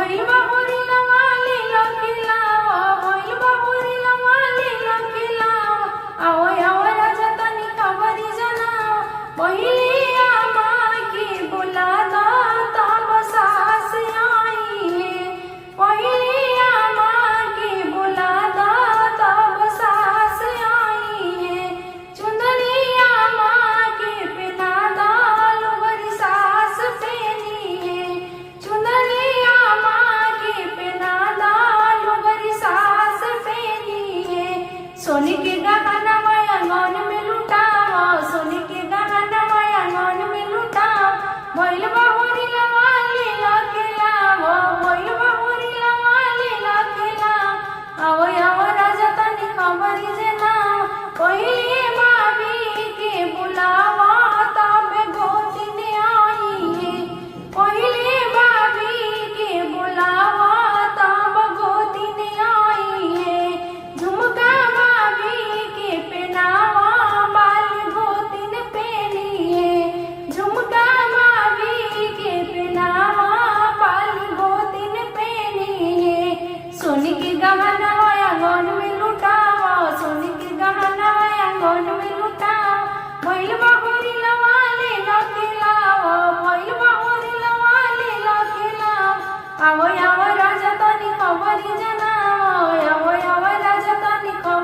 भइल बा होरी लवाली लखिलावा, भइल बा होरी लवाली लखिलावा। आओ आओ राजा तनी खबरी जनावा, पहिलिया माँ की बुला दा तब सास आई है। पहिलिया माँ की बुला दा तब सास आई है। चुंदरिया माँ के पिना दा लोहरी सास पेनी है। चुंदरिया माँ के पिना दा लोहरी सास पेनी है। सोने के गहना आंगन में लुटावा, सोने के गहना आंगन में लुटावा। भइल बा होरी लवाली लखिलावा, भइल बा होरी लवाली लखिलावा। आओ आओ राजा तनी खबरी जनावा, पहिली भाभी के बुलावा तब गोतिन आई है। पहिली भाभी के बुलावा तब गोतिन आई है। झुमका भाभी के पहनावा बाल गोतिन पहनी है। झुमका भाभी के पहनावा बाल गोतिन पहनी है। सोने के गहना आंगन में लुटावा, सोने के गहना आंगन में लुटावा। भइल बा होरी लवाली लखिलावा, भइल बा होरी लवाली लखिलावा। आओ आओ राजा तनी खबरी जनावा, आओ आओ राजा तनी खबरी